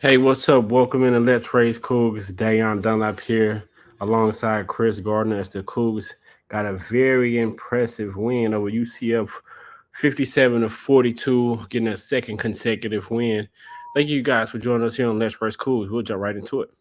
Hey, what's up? Welcome in to Let's Rage Coogs. Dayon Dunlap here alongside Chris Gardner as the Cougs got a very impressive win over UCF 57 to 42, getting a second consecutive win. Thank you guys for joining us here on Let's Rage Coogs. We'll jump right into it.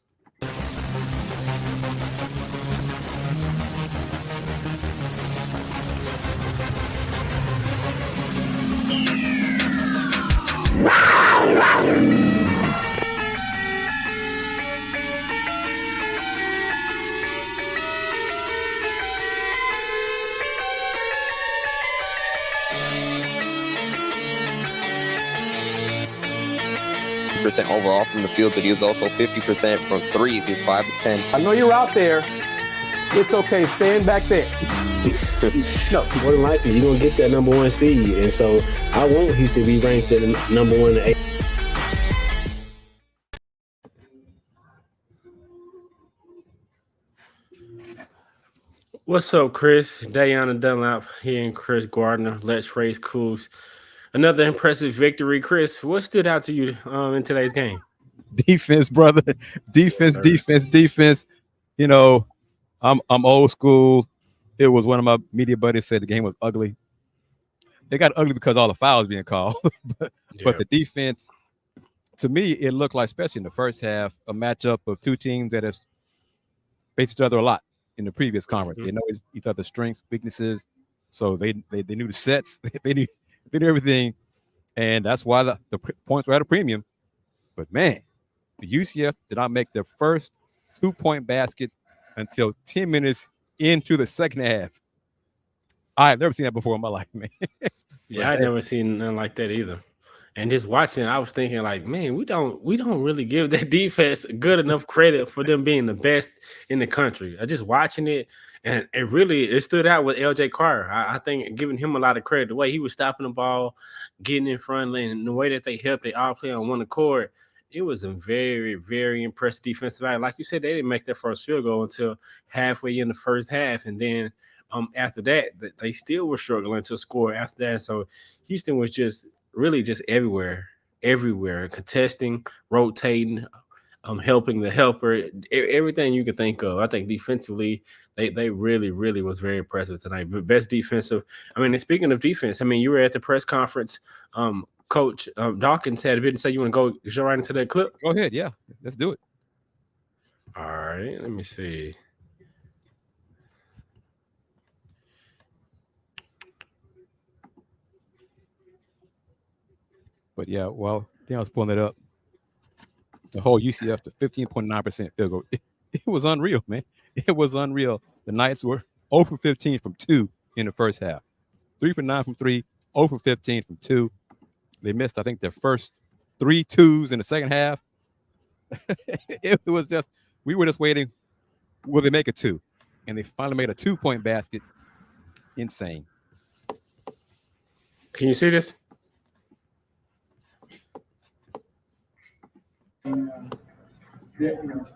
Percent overall from the field, but he was also 50% from threes. He's 5 to 10. I know you're out there. It's okay. Stand back there. No, more than likely you're gonna get that number one seed, and so I want Houston to be ranked at number 1 to 8. What's up, Chris? Dayon Dunlap here and Chris Gardner. Let's Race Coogs. Another impressive victory. Chris, what stood out to you in today's game? Defense, brother. Defense. You know, I'm old school. It was one of my media buddies said the game was ugly. It got ugly because all the fouls being called. but the defense, to me, it looked like, especially in the first half, a matchup of two teams that have faced each other a lot in the previous conference. They know each other's strengths, weaknesses. So they knew the sets. they knew everything. And that's why the points were at a premium. But, man, the UCF did not make their first 2-point basket until 10 minutes into the second half. I've never seen that before in my life, man. Yeah, I never seen nothing like that either. And just watching, I was thinking, like, man, we don't really give that defense good enough credit for them being the best in the country. I just watching it, and it stood out with LJ Carter. I think giving him a lot of credit, the way he was stopping the ball, getting in front, and the way that they helped, they all play on one accord. It was a very, very impressive defensive act. Like you said, they didn't make their first field goal until halfway in the first half, and then after that, they still were struggling to score after that. So Houston was just really just everywhere, contesting, rotating, helping the helper, everything you could think of. I think defensively, they really, really was very impressive tonight. But best defensive. I mean, and speaking of defense, I mean, you were at the press conference. Coach Dawkins had a bit to say. You want to go right into that clip? Go ahead. Yeah, let's do it. All right, let me see. But, yeah, well, I was pulling it up. The whole UCF to 15.9% field goal. It was unreal, man. It was unreal. The Knights were 0 for 15 from 2 in the first half. 3 for 9 from 3, 0 for 15 from 2. They missed, I think, their first 3 twos in the second half. It was just, we were just waiting. Will they make a 2? And they finally made a 2-point basket. Insane. Can you see this?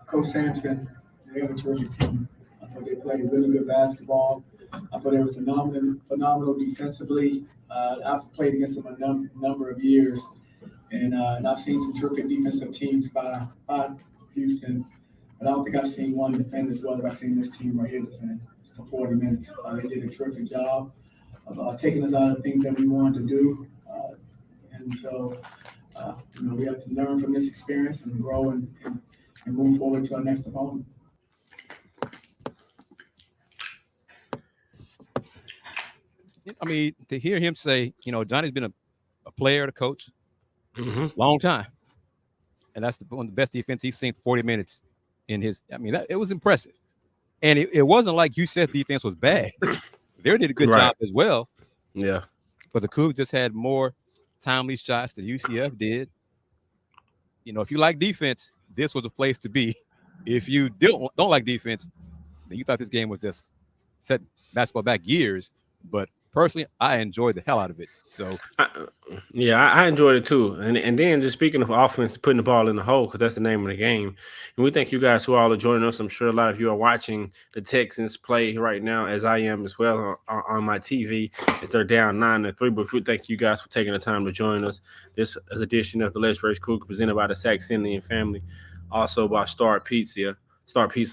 Coach Sampson, they have a terrific team. I thought they played really good basketball. I thought they were phenomenal defensively. I've played against them a number of years, and I've seen some terrific defensive teams by Houston, but I don't think I've seen one defend as well as I've seen this team right here defend for 40 minutes. They did a terrific job of taking us out of things that we wanted to do, and so we have to learn from this experience and grow and move forward to our next opponent. I mean, to hear him say, Johnny's been a player, a coach, long time. And that's one of the best defense he's seen 40 minutes in his. I mean, it was impressive. And it wasn't like you said defense was bad. They did a good job as well. Yeah. But the Cougs just had more timely shots than UCF did. If you like defense, this was a place to be. If you don't like defense, then you thought this game was just set basketball back years. But personally, I enjoyed the hell out of it. So I enjoyed it too. And then just speaking of offense, putting the ball in the hole, because that's the name of the game. And we thank you guys who all are joining us. I'm sure a lot of you are watching the Texans play right now, as I am as well on my TV. If they're down 9-3, but we thank you guys for taking the time to join us. This is edition of the Let's Rage Coogs presented by the Saxenian Family, also by Star Pizza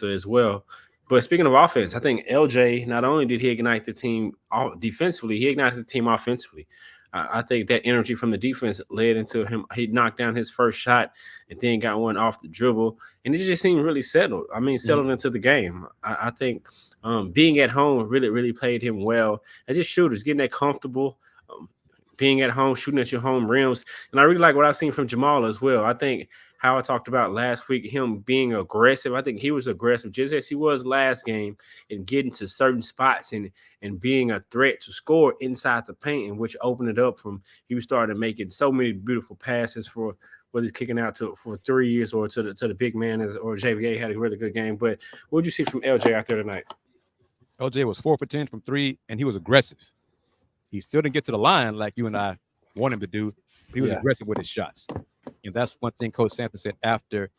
as well. But speaking of offense, I think LJ, not only did he ignite the team defensively, he ignited the team offensively. I think that energy from the defense led into him. He knocked down his first shot and then got one off the dribble. And it just seemed really settled. I mean, settled into the game. I think being at home really, really played him well. And just shooters, getting that comfortable, being at home, shooting at your home rims. And I really like what I've seen from Jamal as well. I think how I talked about last week, him being aggressive. I think he was aggressive just as he was last game and getting to certain spots and being a threat to score inside the paint, and which opened it up from he was starting making so many beautiful passes for whether he's kicking out for 3 years or to the big man or JVA had a really good game. But what did you see from LJ out there tonight? LJ was 4 for 10 from 3, and he was aggressive. He still didn't get to the line like you and I want him to do. He was aggressive with his shots. And that's one thing Coach Sampson said after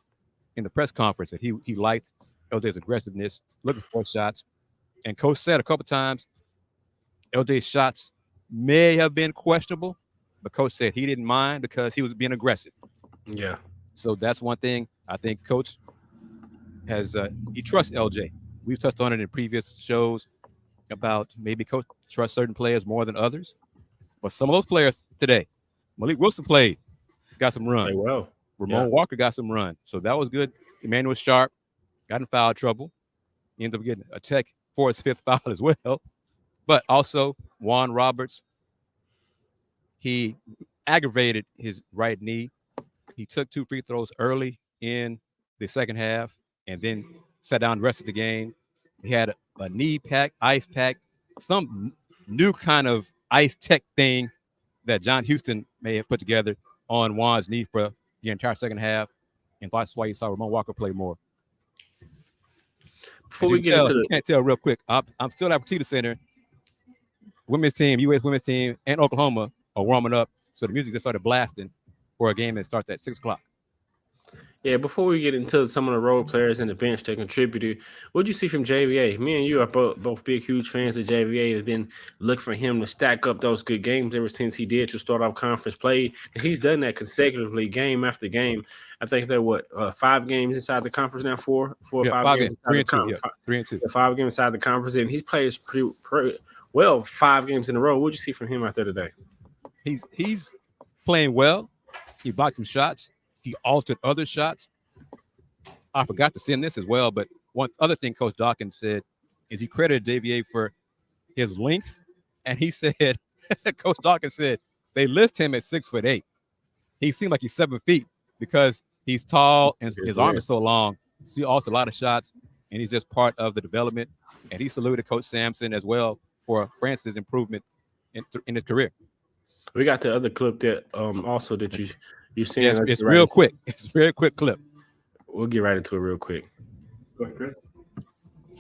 in the press conference, that he liked LJ's aggressiveness, looking for shots. And Coach said a couple times LJ's shots may have been questionable, but Coach said he didn't mind because he was being aggressive. Yeah. So that's one thing I think Coach has he trusts LJ. We've touched on it in previous shows about maybe Coach trusts certain players more than others. But some of those players today, Malik Wilson played, got some run. Well, Ramon Walker got some run. So that was good. Emmanuel Sharp got in foul trouble. He ended up getting a tech for his 5th foul as well. But also Juan Roberts, he aggravated his right knee. He took 2 free throws early in the second half and then sat down the rest of the game. He had a knee pack, ice pack, some new kind of ice tech thing that John Houston may have put together on Juan's knee for the entire second half. And that's why you saw Ramon Walker play more. Before we get into you can't tell real quick, I'm still at Petita Center. Women's team, U.S. women's team, and Oklahoma are warming up. So the music just started blasting for a game that starts at 6 o'clock. Yeah, before we get into some of the role players and the bench that contributed, what did you see from JVA? Me and you are both big, huge fans of JVA. Have been looking for him to stack up those good games ever since he did to start off conference play. And he's done that consecutively, game after game. I think they're 5 games inside the conference now, 4 or 5 games. 3 and 2. 3 and 2. 5 games inside the conference, and he's played pretty well 5 games in a row. What did you see from him out there today? He's playing well. He blocked some shots. He altered other shots. I forgot to send this as well, but one other thing Coach Dawkins said is he credited JVA for his length. And he said, Coach Dawkins said, they list him at 6'8". He seemed like he's 7 feet because he's tall and his arm is so long. So he altered a lot of shots, and he's just part of the development. And he saluted Coach Sampson as well for Francis' improvement in his career. We got the other clip that also that you seen. Yeah, it's real quick. It's a very quick clip. We'll get right into it real quick. Go ahead, Chris.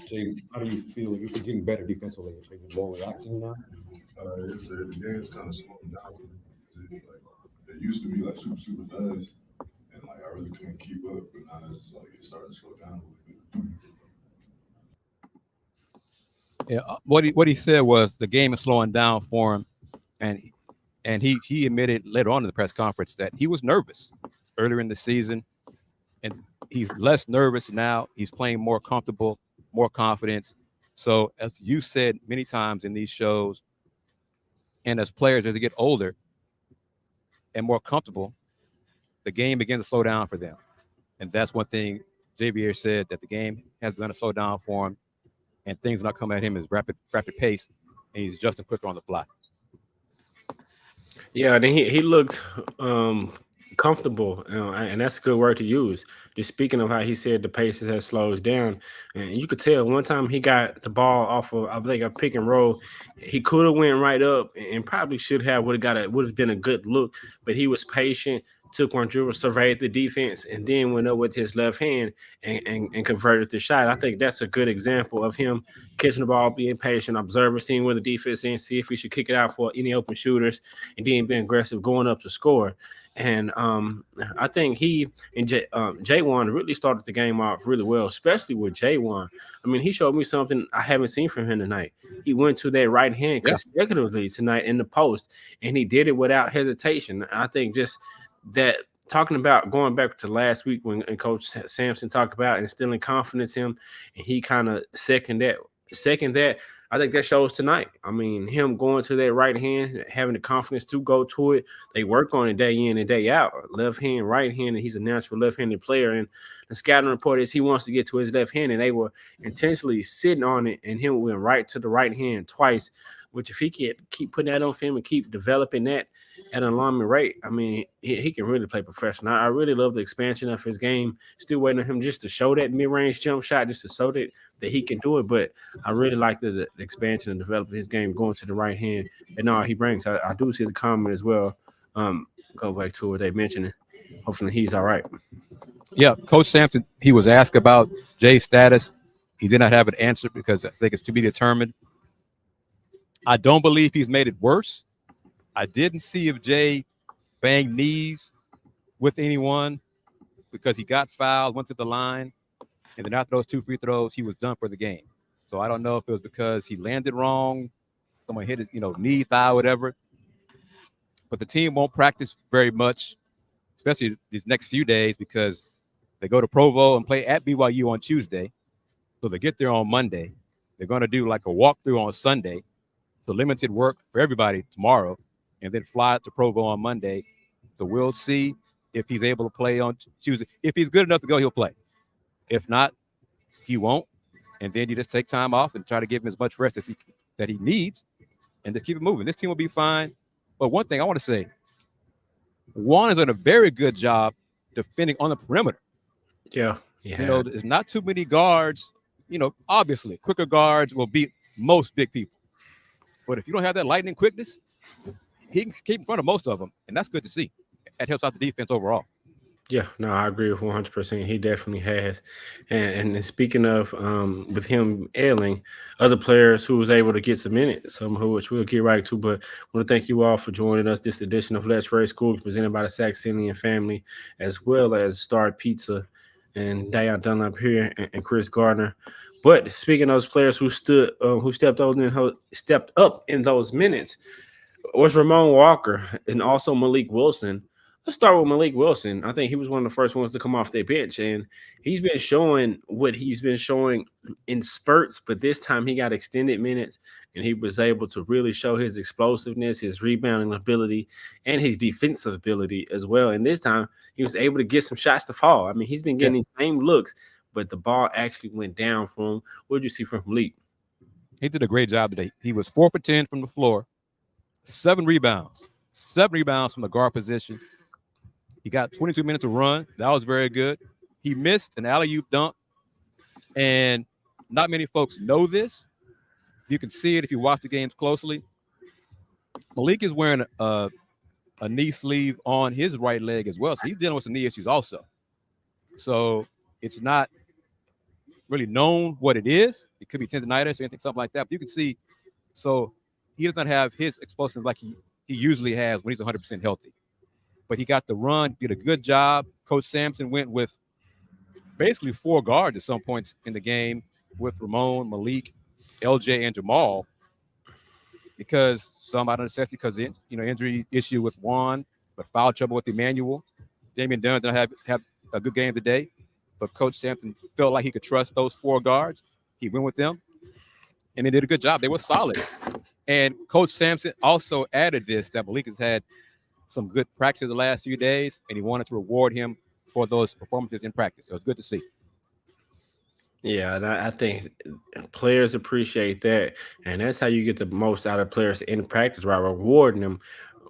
Jay, how do you feel you're getting better defensively? Is it more relaxing now? The game's kind of slowing down. It used to be like super fast, and I really couldn't keep up. But now it's it's starting to slow down a little bit. Yeah, what he said was the game is slowing down for him, and he admitted later on in the press conference that he was nervous earlier in the season, and he's less nervous now. He's playing more comfortable, more confidence. So as you said many times in these shows, and as players, as they get older and more comfortable, the game begins to slow down for them. And that's one thing JVA said, that the game has begun to slow down for him, and things are not coming at him as rapid pace, and he's adjusting quicker on the fly. Yeah, and he looked comfortable, and that's a good word to use. Just speaking of how he said the pace has slowed down, and you could tell one time he got the ball off of, I think, a pick and roll. He could have went right up and probably should have would have been a good look, but he was patient, took one dribble, surveyed the defense, and then went up with his left hand and converted the shot. I think that's a good example of him catching the ball, being patient, observing, seeing where the defense is, see if he should kick it out for any open shooters, and then being aggressive, going up to score. And I think he and J1 really started the game off really well, especially with J1. I mean, he showed me something I haven't seen from him tonight. He went to that right hand consecutively tonight in the post, and he did it without hesitation. I think just that, talking about going back to last week when Coach Sampson talked about instilling confidence in him, and he kind of second that. I think that shows tonight. I mean, him going to that right hand, having the confidence to go to it. They work on it day in and day out. Left hand, right hand, and he's a natural left-handed player. And the scouting report is he wants to get to his left hand, and they were intentionally sitting on it, and him went right to the right hand twice, which if he can keep putting that on film and keep developing that at an alarming rate, I mean, he can really play professional. I really love the expansion of his game. Still waiting on him just to show that mid-range jump shot, just to show that he can do it. But I really like the expansion and developing his game, going to the right hand and all he brings. I do see the comment as well. Go back to what they mentioned. Hopefully he's all right. Yeah, Coach Sampson, he was asked about Jay's status. He did not have an answer because I think it's to be determined. I don't believe he's made it worse. I didn't see if Jay banged knees with anyone because he got fouled, went to the line, and then after those 2 free throws, he was done for the game. So I don't know if it was because he landed wrong, someone hit his, knee, thigh, whatever. But the team won't practice very much, especially these next few days, because they go to Provo and play at BYU on Tuesday. So they get there on Monday. They're going to do like a walkthrough on Sunday. So limited work for everybody tomorrow, and then fly to Provo on Monday. So we'll see if he's able to play on Tuesday. If he's good enough to go, he'll play. If not, he won't. And then you just take time off and try to give him as much rest as that he needs, and to keep it moving. This team will be fine. But one thing I want to say, Juan has done a very good job defending on the perimeter. Yeah. There's not too many guards. Obviously, quicker guards will beat most big people. But if you don't have that lightning quickness, he can keep in front of most of them, and that's good to see. That helps out the defense overall. Yeah, no, I agree with 100%. He definitely has. And speaking of with him ailing, other players who was able to get some minutes, which we'll get right to. But I want to thank you all for joining us this edition of Let's Rage Coogs, presented by the Saxenian Family, as well as Star Pizza and Dayon Dunlap here and Chris Gardner. But speaking of those players who stepped up in those minutes, was Ramon Walker and also Malik Wilson. Let's start with Malik Wilson. I think he was one of the first ones to come off their bench, and he's been showing what he's been showing in spurts, but this time he got extended minutes, and he was able to really show his explosiveness, his rebounding ability, and his defensive ability as well. And this time he was able to get some shots to fall. I mean, he's been getting these same looks, but the ball actually went down for him. What did you see from Malik? He did a great job today. He was 4 for 10 from the floor, 7 rebounds from the guard position. He got 22 minutes to run. That was very good. He missed an alley-oop dunk, and not many folks know this. You can see it if you watch the games closely. Malik is wearing a knee sleeve on his right leg as well, so he's dealing with some knee issues also. So it's not really known what it is. It could be tendonitis or anything, something like that. But you can see, so he does not have his explosiveness like he usually has when he's 100% healthy. But he got the run, did a good job. Coach Sampson went with basically 4 guards at some points in the game with Ramon, Malik, LJ, and Jamal, because some out of necessity, because injury issue with Juan, but foul trouble with Emmanuel. Damian Dunn didn't have a good game today, but Coach Sampson felt like he could trust those 4 guards. He went with them, and they did a good job. They were solid. And Coach Sampson also added this, that Malik has had some good practice the last few days, and he wanted to reward him for those performances in practice. So it's good to see. Yeah, and I think players appreciate that, and that's how you get the most out of players in practice, right? Rewarding them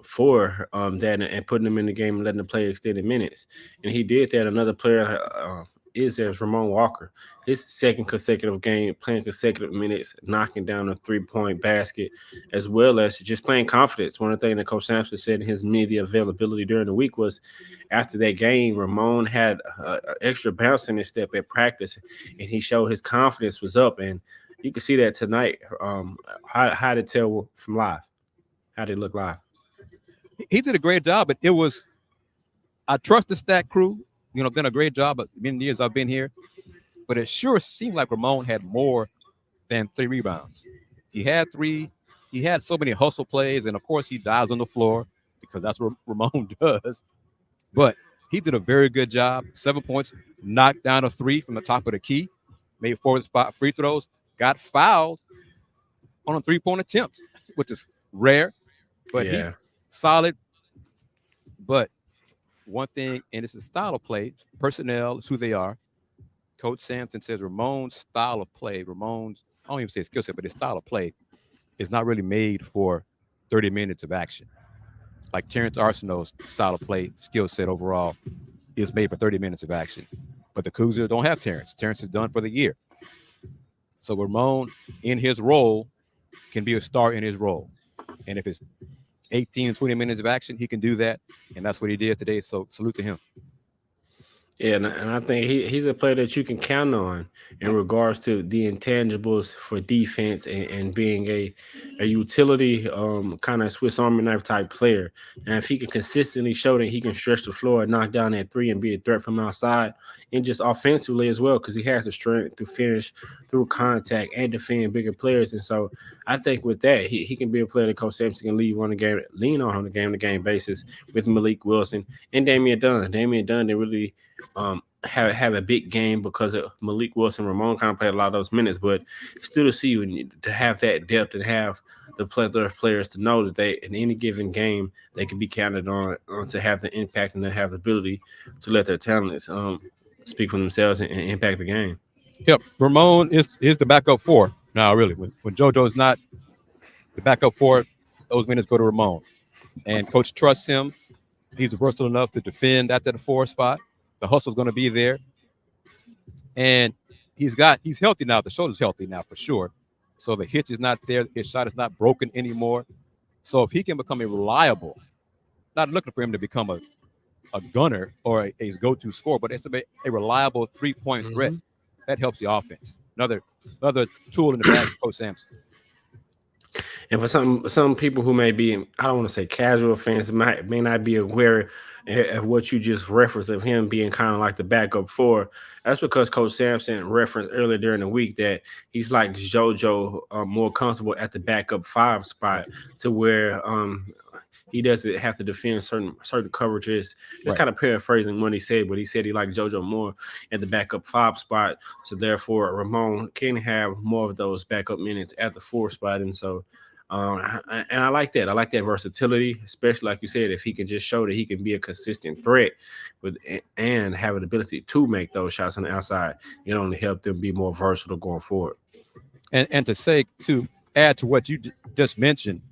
for that and putting them in the game and letting them play extended minutes. And he did that. Another player is as Ramon Walker. His second consecutive game, playing consecutive minutes, knocking down a 3-point basket, as well as just playing confidence. One of the things that Coach Sampson said in his media availability during the week was after that game, Ramon had an extra bounce in his step at practice, and he showed his confidence was up. And you can see that tonight. How to tell from live? How did it look live? He did a great job, but it was – I trust the stat crew. Done a great job many years I've been here. But it sure seemed like Ramon had more than 3 rebounds. He had 3. He had so many hustle plays, and, of course, he dives on the floor because that's what Ramon does. But he did a very good job. 7 points, knocked down a 3 from the top of the key, made 4 free throws, got fouled on a 3-point attempt, which is rare. But he solid. But one thing, and it's a style of play, personnel is who they are. Coach Sampson says Ramon's style of play, I don't even say skill set, but his style of play is not really made for 30 minutes of action. Like Terrence Arsenault's style of play, skill set overall is made for 30 minutes of action. But the Cougars don't have Terrence. Terrence is done for the year. So Ramon, in his role, can be a star in his role. And if it's 18, 20 minutes of action, he can do that. And that's what he did today. So salute to him. Yeah, and I think he's a player that you can count on in regards to the intangibles for defense and being a utility kind of Swiss Army knife type player. And if he can consistently show that he can stretch the floor and knock down that 3 and be a threat from outside and just offensively as well, because he has the strength to finish through contact and defend bigger players. And so I think with that, he can be a player that Coach Sampson can lean on a game-to-game basis with Malik Wilson and Damian Dunn. Damian Dunn, they really have a big game because of Malik Wilson. Ramon kind of played a lot of those minutes, but still to see you to have that depth and have the plethora of players to know that they in any given game they can be counted on to have the impact and to have the ability to let their talents speak for themselves and impact the game. Yep, Ramon is the backup 4 now. Really, when JoJo's not the backup 4, those minutes go to Ramon, and Coach trusts him. He's versatile enough to defend at the 4 spot. The hustle's going to be there. And he's healthy now. The shoulder's healthy now for sure. So the hitch is not there. His shot is not broken anymore. So if he can become a reliable, not looking for him to become a gunner or a go-to scorer, but it's a reliable 3-point threat, that helps the offense. Another tool in the bag for Coach Sampson. And for some people who may be, I don't want to say casual fans, may not be aware of what you just referenced of him being kind of like the backup 4. That's because Coach Sampson referenced earlier during the week that he's like JoJo, more comfortable at the backup 5 spot to where he doesn't have to defend certain coverages. Just kind of paraphrasing what he said, but he said he liked JoJo more at the backup 5 spot. So therefore, Ramon can have more of those backup minutes at the 4 spot. And so, and I like that. I like that versatility, especially like you said, if he can just show that he can be a consistent threat and have an ability to make those shots on the outside, it only help them be more versatile going forward. And to add to what you just mentioned,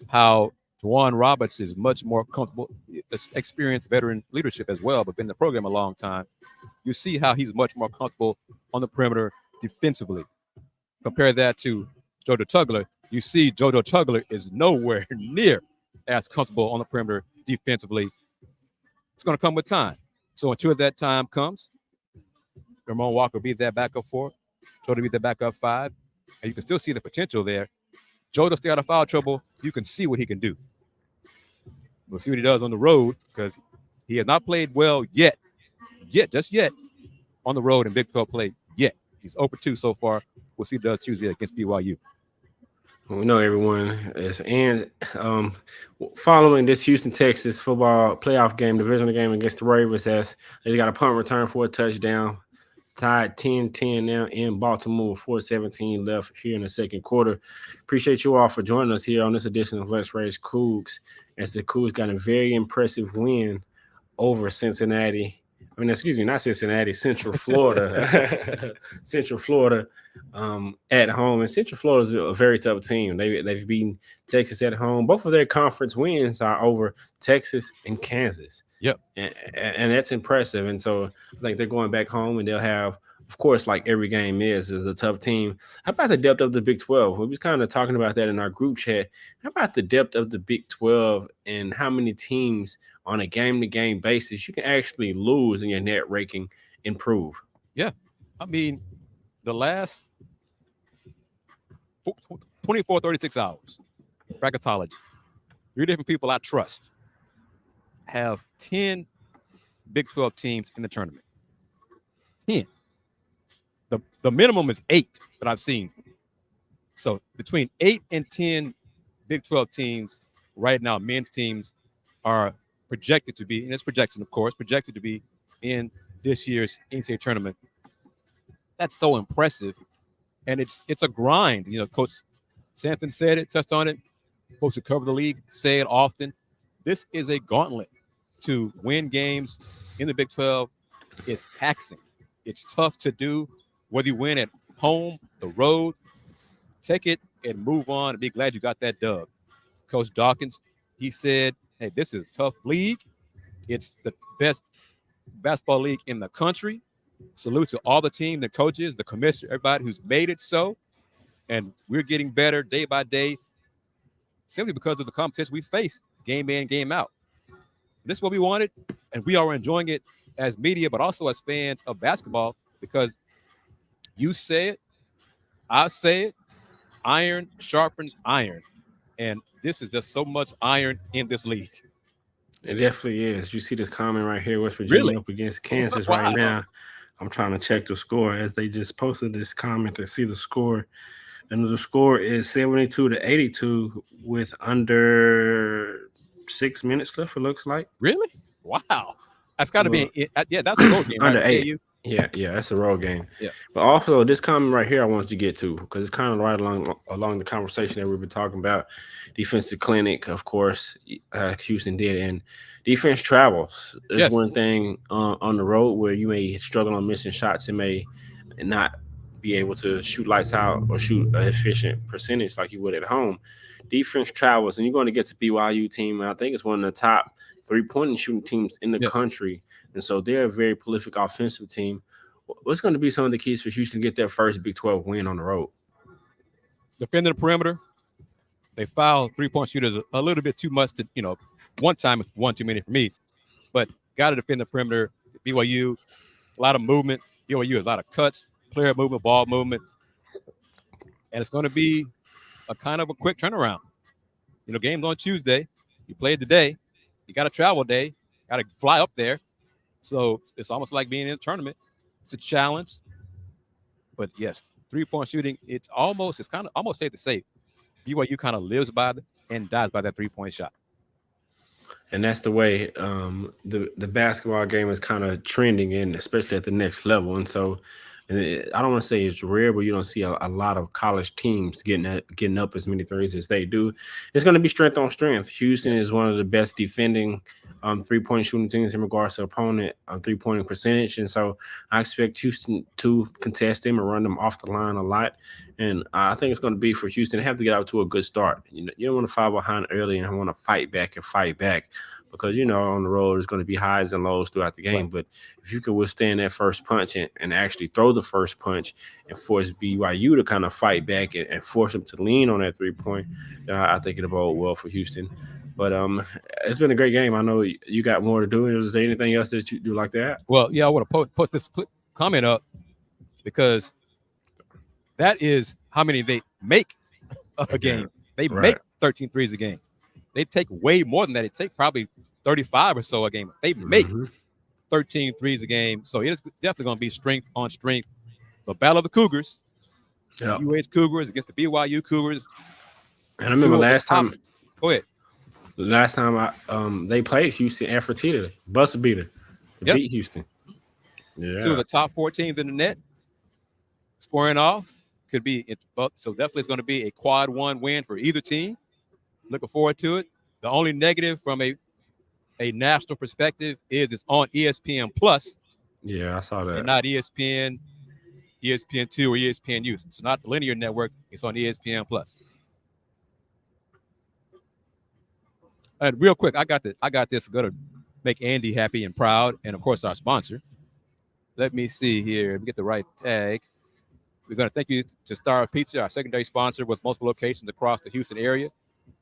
how Juwan Roberts is much more comfortable, experienced veteran leadership as well, but been in the program a long time. You see how he's much more comfortable on the perimeter defensively. Compare that to JoJo Tugler. You see JoJo Tugler is nowhere near as comfortable on the perimeter defensively. It's going to come with time. So until that time comes, Ramon Walker will be that backup 4, JoJo will be the backup 5, and you can still see the potential there. JoJo stay out of foul trouble. You can see what he can do. We'll see what he does on the road because he has not played well yet, on the road in Big 12 play yet. He's 0-2 so far. We'll see what he does Tuesday against BYU. We know everyone is following this Houston, Texas football playoff game, divisional game against the Ravens, as they got a punt return for a touchdown. Tied 10-10 now in Baltimore, 4:17 left here in the second quarter. Appreciate you all for joining us here on this edition of Let's Rage Coogs, as the Cougs got a very impressive win over Cincinnati I mean, excuse me, not Cincinnati, Central Florida. Central Florida at home. And Central Florida is a very tough team. They've beaten Texas at home. Both of their conference wins are over Texas and Kansas. Yep. And that's impressive. And so I think they're going back home, and they'll have, of course, like every game is a tough team. How about the depth of the Big 12? We was kind of talking about that in our group chat. How about the depth of the Big 12 and how many teams on a game-to-game basis you can actually lose and your net ranking improve? Yeah. I mean, the last 24, 36 hours, bracketology, 3 different people I trust have 10 Big 12 teams in the tournament. 10. The minimum is 8 that I've seen. So between 8 and 10 Big 12 teams right now, men's teams are projected to be, and it's projection, of course, projected to be in this year's NCAA tournament. That's so impressive. And it's a grind. You know, Coach Sampson said it, touched on it. Folks who cover the league say it often. This is a gauntlet to win games in the Big 12. It's taxing. It's tough to do, whether you win at home, the road. Take it and move on and be glad you got that dub. Coach Dawkins, he said, hey, this is a tough league. It's the best basketball league in the country. Salute to all the team, the coaches, the commissioner, everybody who's made it so. And we're getting better day by day simply because of the competition we face game in, game out. This is what we wanted, and we are enjoying it as media, but also as fans of basketball, because you say it, I say it, iron sharpens iron. And this is just so much iron in this league. It definitely is. You see this comment right here, West Virginia up against Kansas right now. I'm trying to check the score as they just posted this comment to see the score. And the score is 72-82 with under 6 minutes left, it looks like. Really? Wow. That's got to be that's a road game. Under right? 8. Yeah, that's a road game. Yeah. But also this comment right here I want to get to, because it's kind of right along the conversation that we've been talking about. Defensive clinic, of course, Houston did, and defense travels. There's one thing on the road where you may struggle on missing shots and may not be able to shoot lights out or shoot an efficient percentage like you would at home. Defense travels, and you're going to get to BYU team. I think it's one of the top 3-point shooting teams in the country. And so they're a very prolific offensive team. What's going to be some of the keys for Houston to get their first Big 12 win on the road? Defending the perimeter. They foul 3-point shooters a little bit too much to, one time it's one too many for me. But got to defend the perimeter. BYU, a lot of movement. BYU has a lot of cuts, player movement, ball movement. And it's going to be a kind of a quick turnaround. Games on Tuesday. You played today. You got a travel day. Got to fly up there. So it's almost like being in a tournament. It's a challenge. But yes, 3-point shooting, it's kind of almost safe to say BYU kind of lives by and dies by that 3-point shot. And that's the way the basketball game is kind of trending in, especially at the next level. And so I don't want to say it's rare, but you don't see a lot of college teams getting up as many threes as they do. It's going to be strength on strength. Houston is one of the best defending 3-point shooting teams in regards to opponent 3-point percentage. And so I expect Houston to contest them and run them off the line a lot. And I think it's going to be for Houston to have to get out to a good start. You don't want to fall behind early and want to fight back. Because, on the road, there's going to be highs and lows throughout the game. But if you can withstand that first punch and actually throw the first punch and force BYU to kind of fight back and force them to lean on that 3-point, I think it'll bode well for Houston. But it's been a great game. I know you got more to do. Is there anything else that you do like that? Well, yeah, I want to put this comment up because that is how many they make a game. They make 13 threes a game. They take way more than that. It takes probably 35 or so a game. They make 13 threes a game. So it's definitely going to be strength on strength. The battle of the Cougars, UH Cougars against the BYU Cougars. And I remember last time. Go ahead. The last time they played Houston at Fertitta, buzzer beater, beat Houston. Yeah. 2 of the top 4 teams in the net. Scoring off could be so definitely it's going to be a quad 1 win for either team. Looking forward to it. The only negative from a national perspective is it's on ESPN Plus. Yeah, I saw that. And not ESPN, ESPN2, or ESPNU. It's not the linear network. It's on ESPN Plus. And real quick, I got this. Going to make Andy happy and proud, and of course our sponsor. Let me see here. Let me get the right tag. We're going to thank you to Star Pizza, our secondary sponsor with multiple locations across the Houston area.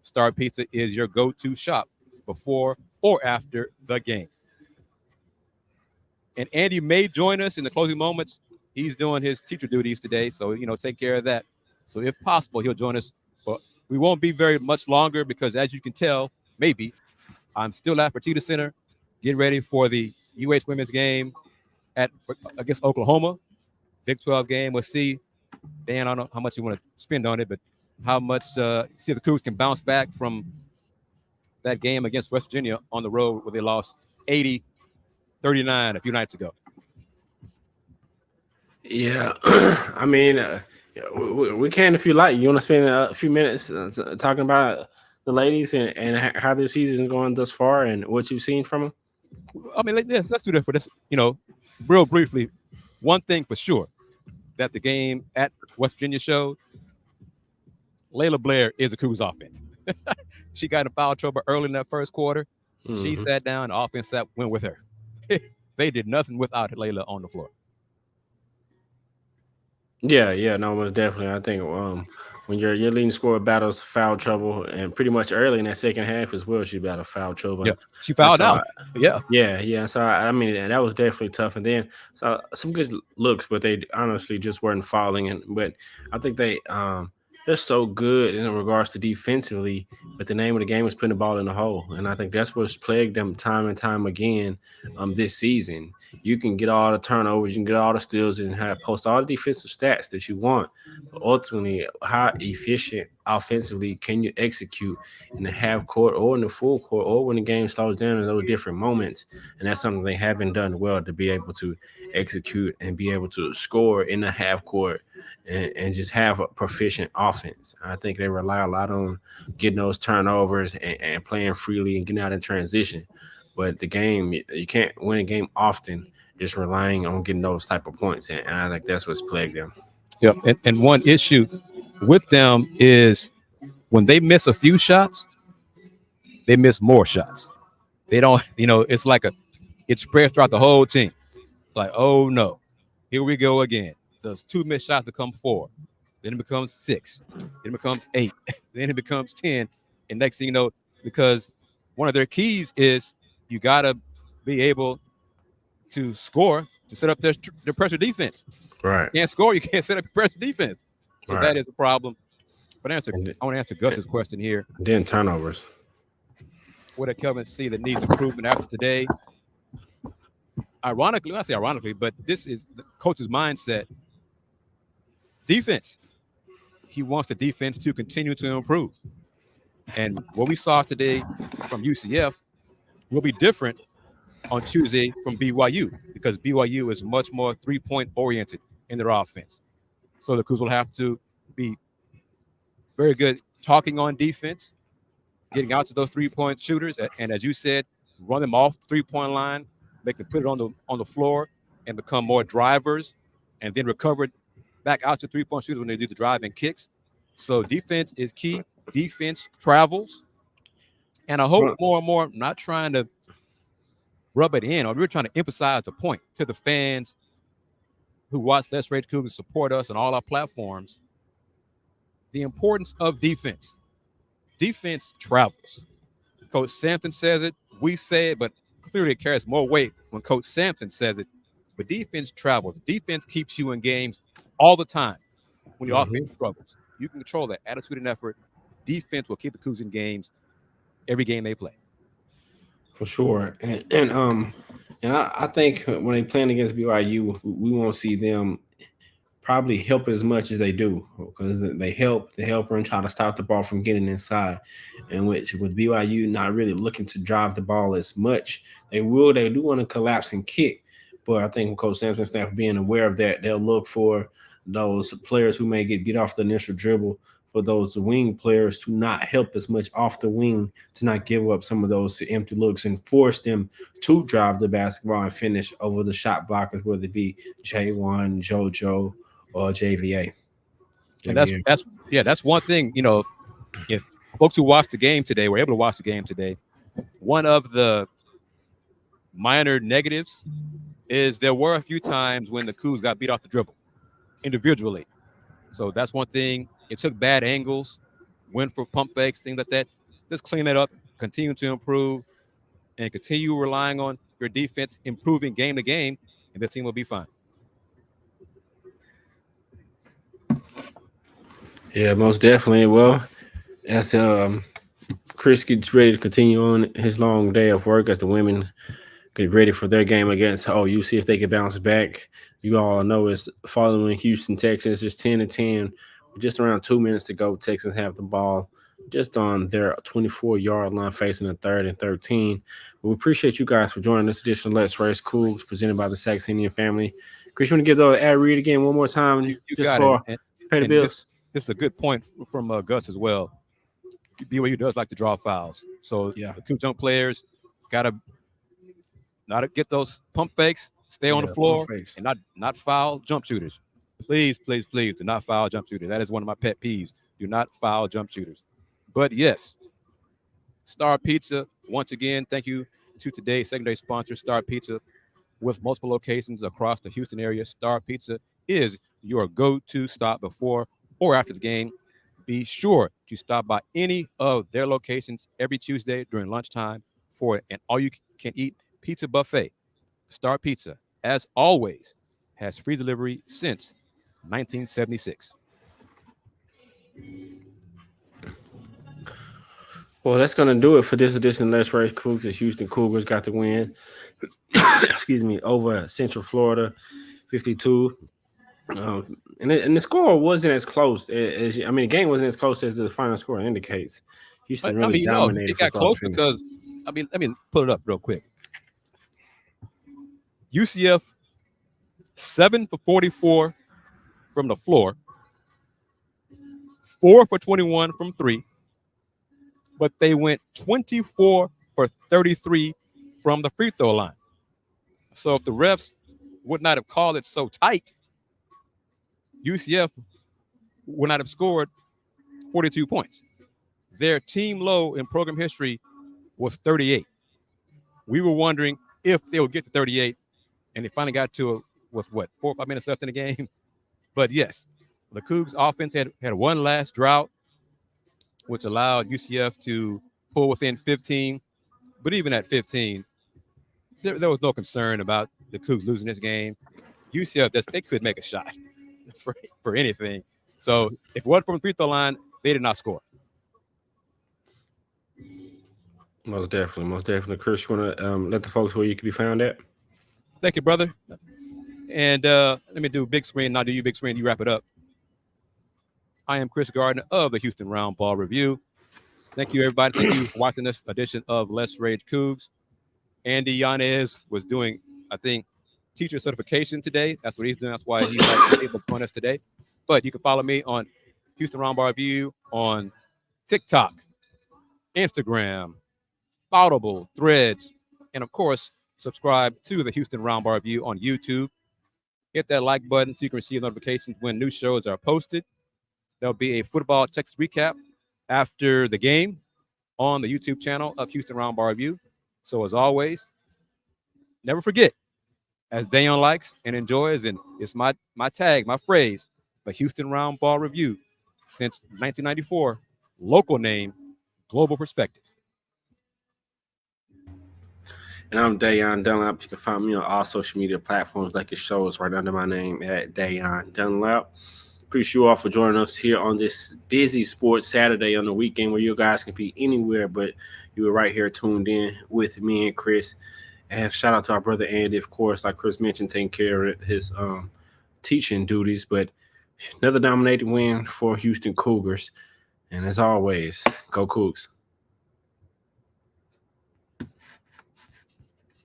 Star Pizza is your go-to shop before or after the game. And Andy may join us in the closing moments. He's doing his teacher duties today, so, take care of that. So if possible, he'll join us. But we won't be very much longer because, as you can tell, maybe, I'm still at Fertitta Center getting ready for the UH women's game against Oklahoma. Big 12 game. We'll see. Dan, I don't know how much you want to spend on it, but how much see if the Cougars can bounce back from that game against West Virginia on the road where they lost 80-39 a few nights ago. Yeah, I mean, we can if you like. You want to spend a few minutes talking about the ladies and how their season is going thus far and what you've seen from them? I mean, let's do that for this. Real briefly, one thing for sure that the game at West Virginia showed, Layla Blair is a Cougars offense. She got in foul trouble early in that first quarter. Mm-hmm. She sat down, the offense went with her. They did nothing without Layla on the floor. Yeah, no, most definitely. I think when your leading scorer battles foul trouble, and pretty much early in that second half as well, she battled foul trouble. Yeah, she fouled out. Yeah. So I mean, that was definitely tough. And then some good looks, but they honestly just weren't fouling. But I think they're so good in regards to defensively, but the name of the game is putting the ball in the hole. And I think that's what's plagued them time and time again this season. You can get all the turnovers, you can get all the steals, and post all the defensive stats that you want. But ultimately, how efficient offensively can you execute in the half court or in the full court or when the game slows down in those different moments? And that's something they haven't done well, to be able to execute and be able to score in the half court and just have a proficient offense. I think they rely a lot on getting those turnovers and playing freely and getting out in transition. But the game, you can't win a game often just relying on getting those type of points. And I think that's what's plagued them. Yep. And one issue with them is when they miss a few shots, they miss more shots. They don't, it's like it spreads throughout the whole team. Like, oh no, here we go again. Those 2 missed shots become 4. Then it becomes 6. Then it becomes 8. Then it becomes 10. And next thing you know, because one of their keys is you got to be able to score to set up their pressure defense. Right. You can't score, you can't set up your pressure defense. So right. That is a problem. But I want to answer Gus's question here. Then turnovers. What did Kelvin see that needs improvement after today? Ironically, I say ironically, but this is the coach's mindset. Defense. He wants the defense to continue to improve. And what we saw today from UCF will be different on Tuesday from BYU, because BYU is much more 3-point oriented in their offense. So the Cougars will have to be very good talking on defense, getting out to those 3-point shooters, and as you said, run them off the 3-point line, make them put it on the floor and become more drivers, and then recover back out to 3-point shooters when they do the drive and kicks. So defense is key. Defense travels. And I hope more and more, I'm not trying to rub it in, or we're trying to emphasize the point to the fans who watch Let's Rage Cougars, support us on all our platforms, the importance of defense. Defense travels. Coach Sampson says it, we say it, but clearly it carries more weight when Coach Sampson says it. But defense travels. Defense keeps you in games all the time when your offense struggles. You can control that attitude and effort. Defense will keep the Cougars in games every game they play. For sure. And I think when they playing against BYU, we won't see them probably help as much as they do, because they help and try to stop the ball from getting inside. And which with BYU not really looking to drive the ball as much, they do want to collapse and kick. But I think with Coach Sampson's staff being aware of that, they'll look for those players who may get beat off the initial dribble, for those wing players to not help as much off the wing, to not give up some of those empty looks and force them to drive the basketball and finish over the shot blockers, whether it be J1, JoJo, or JVA. And that's one thing, you know, if folks who watched the game today were able to watch the game today, one of the minor negatives is there were a few times when the Cougs got beat off the dribble individually. So that's one thing. It took bad angles, went for pump fakes, things like that. Just clean it up, continue to improve, and continue relying on your defense improving game to game, and this team will be fine. Yeah, most definitely. Well, as Chris gets ready to continue on his long day of work, as the women get ready for their game against UC, if they can bounce back. You all know it's following Houston Texans, just 10-10. With just around 2 minutes to go, Texans have the ball just on their 24-yard line, facing a 3rd and 13. But we appreciate you guys for joining this edition of Let's Rage Coogs, presented by the Saxenian Family. Chris, you want to give the ad read again one more time? You just got for it. pay the bills. This is a good point from Gus as well. BYU does like to draw fouls. So the Cougs young players got to not get those pump fakes, stay on the floor, and not foul jump shooters. Please, please, please do not foul jump shooters. That is one of my pet peeves. Do not foul jump shooters. But yes, Star Pizza, once again, thank you to today's secondary sponsor, Star Pizza. With multiple locations across the Houston area, Star Pizza is your go-to stop before or after the game. Be sure to stop by any of their locations every Tuesday during lunchtime for an all-you-can-eat pizza buffet. Star Pizza, as always, has free delivery since 1976. Well, that's going to do it for this edition of Let's Rage Coogs. The Houston Cougars got the win, excuse me, over Central Florida, 52. And the score wasn't as close as the game wasn't as close as the final score indicates. Houston really dominated. It got close because, let me pull it up real quick. UCF 7 for 44 from the floor, 4 for 21 from 3, but they went 24 for 33 from the free throw line. So if the refs would not have called it so tight, UCF would not have scored 42 points. Their team low in program history was 38. We were wondering if they would get to 38, and they finally got to it with 4 or 5 minutes left in the game. But yes, the Cougs offense had one last drought, which allowed UCF to pull within 15. But even at 15, there was no concern about the Cougs losing this game. UCF, they could make a shot for anything. So if it wasn't from the free throw line, they did not score. Most definitely. Chris, you want to let the folks where you can be found at? Thank you, brother. And let me do big screen. Now do you big screen. You wrap it up. I am Chris Gardner of the Houston Round Ball Review. Thank you, everybody. Thank you for watching this edition of Let's Rage Coogs. Andy Yanez was doing, I think, teacher certification today. That's what he's doing. That's why he's not able to join us today. But you can follow me on Houston Round Ball Review on TikTok, Instagram, Audible, Threads, and of course, subscribe to the Houston Round Ball Review on YouTube. Hit that like button so you can receive notifications when new shows are posted. There'll be a football Texas recap after the game on the YouTube channel of Houston Round Ball Review. So as always, never forget, as Dayon likes and enjoys, and it's my tag, my phrase, the Houston Round Ball Review since 1994, local name, global perspective. And I'm Dayon Dunlap. You can find me on all social media platforms like it shows right under my name at Dayon Dunlap. Appreciate you all for joining us here on this busy sports Saturday on the weekend where you guys can be anywhere, but you were right here tuned in with me and Chris. And shout out to our brother Andy, of course, like Chris mentioned, taking care of his teaching duties. But another dominating win for Houston Cougars. And as always, go Cougs.